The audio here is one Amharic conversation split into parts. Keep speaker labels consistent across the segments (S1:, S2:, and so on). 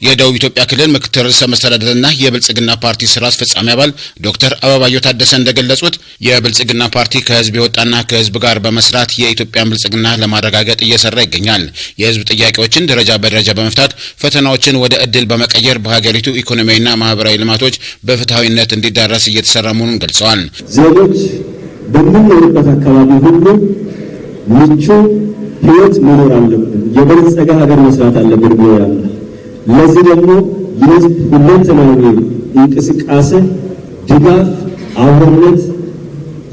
S1: የደቡብ ኢትዮጵያ ክልል ምክትል ርዕሰ መስተዳድርና የብልጽግና ፓርቲ ስራ አስፈጻሚ አባል ዶክተር አበባዮ ታደሰ እንደገለጹት የብልጽግና ፓርቲ ከህዝብ የወጣና ከህዝብ ጋር በመስራት የኢትዮጵያን ብልጽግና ለማረጋገጥ እየሰራ ይገኛል። የህዝብ ጥያቄዎችን ደረጃ በደረጃ በመፍታት ፈተናዎችን ወደ እድል በመቀየር በሀገሪቱ ኢኮኖሚያዊና ማህበራዊ ልማቶች በፍትሃዊነት እንዲዳረስ እየተሰራ መሆኑን ገልጸዋል።
S2: ዜጎች በሚኖሩበት አካባቢ ሁሉ ምቹ ህይወት መኖር አለበት፣ የበለጸገ ሀገር መስራት አለበት ብለዋል። ለዚህ ደግሞ የህዝብ ሁለንተናዊ እንቅስቃሴ ድጋፍ፣ አብሮነት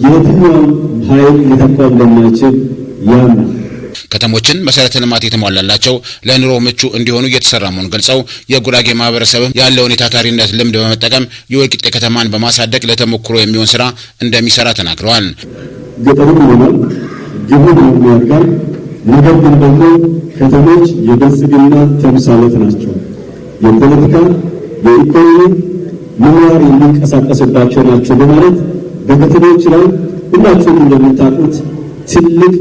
S2: የትኛውም ኃይል ሊተካው እንደማይችል ያምናል።
S1: ከተሞችን መሰረተ ልማት የተሟላላቸው ለኑሮ ምቹ እንዲሆኑ እየተሰራ መሆኑን ገልጸው የጉራጌ ማህበረሰብ ያለውን የታታሪነት ልምድ በመጠቀም የወልቂጤ ከተማን በማሳደግ ለተሞክሮ የሚሆን ስራ እንደሚሰራ ተናግረዋል።
S2: ገጠሩ ይሆናል ግብር ያደርጋል። ነገር ግን ደግሞ ከተሞች የብልጽግና ተምሳሌት ናቸው። የፖለቲካ የኢኮኖሚ ምህዋር የሚንቀሳቀስባቸው ናቸው በማለት በከተሞች ላይ ሁላችሁም እንደምታውቁት ትልቅ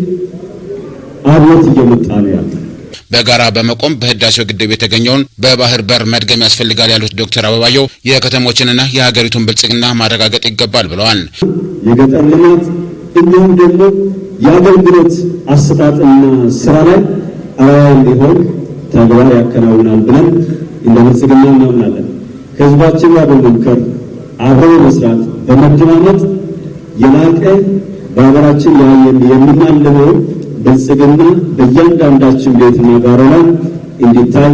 S2: አብዮት እየመጣ ነው ያለው።
S1: በጋራ በመቆም በህዳሴው ግድብ የተገኘውን በባህር በር መድገም ያስፈልጋል ያሉት ዶክተር አበባዮ የከተሞችንና የሀገሪቱን ብልጽግና ማረጋገጥ ይገባል ብለዋል።
S2: የገጠር ልማት እንዲሁም ደግሞ የአገልግሎት አሰጣጥና ስራ ላይ አራያ እንዲሆን ተግባር ያከናውናል ብለን እንደ ብልጽግና እናምናለን። ከህዝባችን ጋር በመምከር አብሮ መስራት በመደማመጥ የላቀ በሀገራችን የምናልመው ብልጽግና በእያንዳንዳችን ቤትና ጋራ ላይ እንዲታይ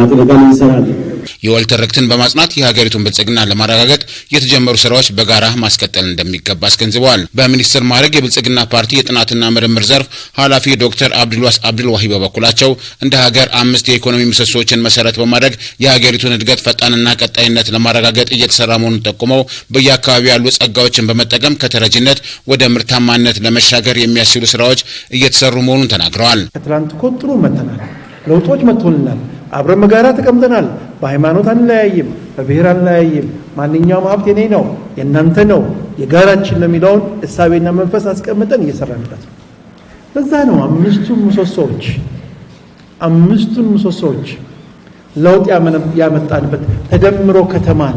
S2: አጥብቀን እንሰራለን።
S1: የወል ትርክትን በማጽናት የሀገሪቱን ብልጽግና ለማረጋገጥ የተጀመሩ ስራዎች በጋራ ማስቀጠል እንደሚገባ አስገንዝበዋል። በሚኒስትር ማዕረግ የብልጽግና ፓርቲ የጥናትና ምርምር ዘርፍ ኃላፊ ዶክተር አብዱልዋስ አብዱልዋሂ በበኩላቸው እንደ ሀገር 5 የኢኮኖሚ ምሰሶችን መሰረት በማድረግ የሀገሪቱን እድገት ፈጣንና ቀጣይነት ለማረጋገጥ እየተሰራ መሆኑን ጠቁመው በየአካባቢው ያሉ ጸጋዎችን በመጠቀም ከተረጂነት ወደ ምርታማነት ለመሻገር የሚያስችሉ ስራዎች እየተሰሩ መሆኑን ተናግረዋል።
S3: ከትላንት ቆጥሮ መተናል፣ ለውጦች መጥቶልናል፣ አብረን መጋራ ተቀምጠናል። በሃይማኖት አንለያይም፣ በብሔር አንለያይም። ማንኛውም ሀብት የኔ ነው የእናንተ ነው የጋራችን ነው የሚለውን እሳቤና መንፈስ አስቀምጠን እየሰራንበት ነው። ለዛ ነው አምስቱን ምሰሶዎች ለውጥ ያመጣንበት ተደምሮ ከተማን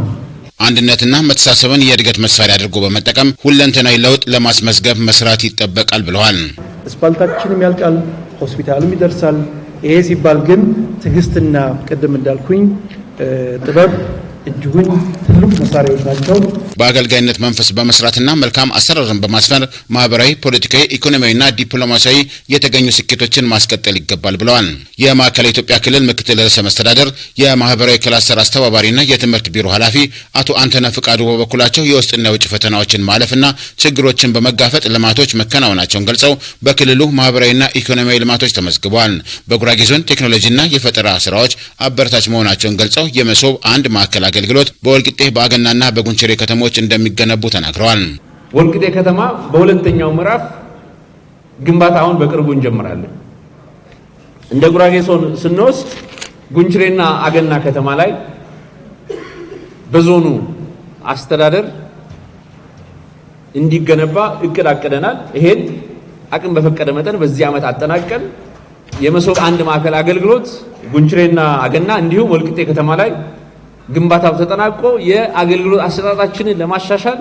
S1: አንድነትና መተሳሰብን የእድገት መሳሪያ አድርጎ በመጠቀም ሁለንተናዊ ለውጥ ለማስመዝገብ መስራት ይጠበቃል ብለዋል።
S3: አስፋልታችንም ያልቃል፣ ሆስፒታልም ይደርሳል። ይሄ ሲባል ግን ትዕግስትና ቅድም እንዳልኩኝ ጥበብ እጅጉን ትልቅ መሳሪያዎች ናቸው።
S1: በአገልጋይነት መንፈስ በመስራትና መልካም አሰራርን በማስፈር ማህበራዊ፣ ፖለቲካዊ፣ ኢኮኖሚያዊና ዲፕሎማሲያዊ የተገኙ ስኬቶችን ማስቀጠል ይገባል ብለዋል። የማዕከላዊ ኢትዮጵያ ክልል ምክትል ርዕሰ መስተዳድር የማህበራዊ ክላስተር አስተባባሪና የትምህርት ቢሮ ኃላፊ አቶ አንተነህ ፍቃዱ በበኩላቸው የውስጥና የውጭ ፈተናዎችን ማለፍና ችግሮችን በመጋፈጥ ልማቶች መከናወናቸውን ገልጸው በክልሉ ማህበራዊና ኢኮኖሚያዊ ልማቶች ተመዝግበዋል። በጉራጌ ዞን ቴክኖሎጂና የፈጠራ ስራዎች አበረታች መሆናቸውን ገልጸው የመሶብ አንድ ማዕከል አገልግሎት በወልቂጤ በአገናና በጉንችሬ ከተሞች እንደሚገነቡ ተናግረዋል።
S4: ወልቂጤ ከተማ በሁለተኛው ምዕራፍ ግንባታውን በቅርቡ እንጀምራለን። እንደ ጉራጌ ዞን ስንወስድ ጉንችሬና አገና ከተማ ላይ በዞኑ አስተዳደር እንዲገነባ እቅድ አቅደናል። ይሄን አቅም በፈቀደ መጠን በዚህ ዓመት አጠናቀን የመሶብ አንድ ማዕከል አገልግሎት ጉንችሬና አገና እንዲሁም ወልቂጤ ከተማ ላይ ግንባታው ተጠናቆ የአገልግሎት አሰጣጣችንን ለማሻሻል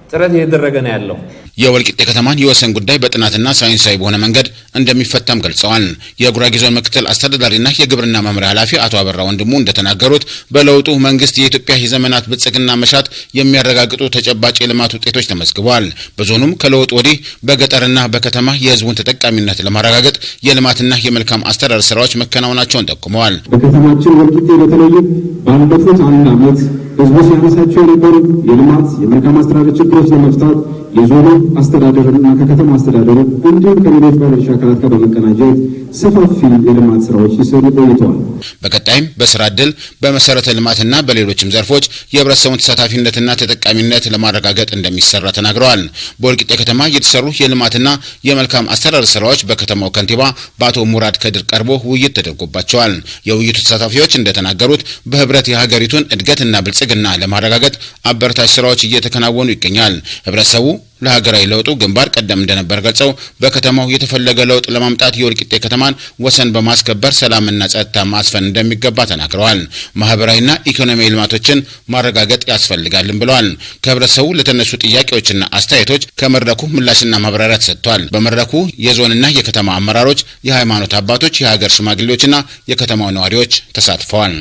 S4: ጥረት እየተደረገ ነው ያለው።
S1: የወልቂጤ ከተማን የወሰን ጉዳይ በጥናትና ሳይንሳዊ በሆነ መንገድ እንደሚፈታም ገልጸዋል። የጉራጌ ዞን ምክትል አስተዳዳሪና የግብርና መምሪያ ኃላፊ አቶ አበራ ወንድሙ እንደተናገሩት በለውጡ መንግስት የኢትዮጵያ የዘመናት ብልጽግና መሻት የሚያረጋግጡ ተጨባጭ የልማት ውጤቶች ተመዝግበዋል። በዞኑም ከለውጥ ወዲህ በገጠርና በከተማ የህዝቡን ተጠቃሚነት ለማረጋገጥ የልማትና የመልካም አስተዳደር ስራዎች መከናወናቸውን ጠቁመዋል።
S2: በከተማችን ወልቂጤ በተለይ ባለፉት አንድ ዓመት ህዝቡ ሲያነሳቸው የነበሩ የልማት የመልካም አስተዳደር ችግሮች ለመፍታት የዞኑ አስተዳደርና ከከተማ አስተዳደሩ እንዲሁም ከሌሎች ባለድርሻ አካላት ጋር በመቀናጀት ሰፋፊ የልማት ስራዎች ሲሰሩ ቆይተዋል።
S1: በቀጣይም በስራ ዕድል፣ በመሰረተ ልማትና በሌሎችም ዘርፎች የህብረተሰቡን ተሳታፊነትና ተጠቃሚነት ለማረጋገጥ እንደሚሰራ ተናግረዋል። በወልቂጤ ከተማ የተሰሩ የልማትና የመልካም አስተዳደር ስራዎች በከተማው ከንቲባ በአቶ ሙራድ ከድር ቀርቦ ውይይት ተደርጎባቸዋል። የውይይቱ ተሳታፊዎች እንደተናገሩት በህብረት የሀገሪቱን እድገትና ብልጽግና ለማረጋገጥ አበረታች ስራዎች እየተከናወኑ ይገኛል። ህብረተሰቡ ለሀገራዊ ለውጡ ግንባር ቀደም እንደነበር ገልጸው በከተማው የተፈለገ ለውጥ ለማምጣት የወልቂጤ ከተማን ወሰን በማስከበር ሰላምና ጸጥታ ማስፈን እንደሚገባ ተናግረዋል። ማህበራዊና ኢኮኖሚያዊ ልማቶችን ማረጋገጥ ያስፈልጋልም ብለዋል። ከህብረተሰቡ ለተነሱ ጥያቄዎችና አስተያየቶች ከመድረኩ ምላሽና ማብራሪያ ተሰጥቷል። በመድረኩ የዞንና የከተማ አመራሮች፣ የሃይማኖት አባቶች፣ የሀገር ሽማግሌዎችና የከተማው ነዋሪዎች ተሳትፈዋል።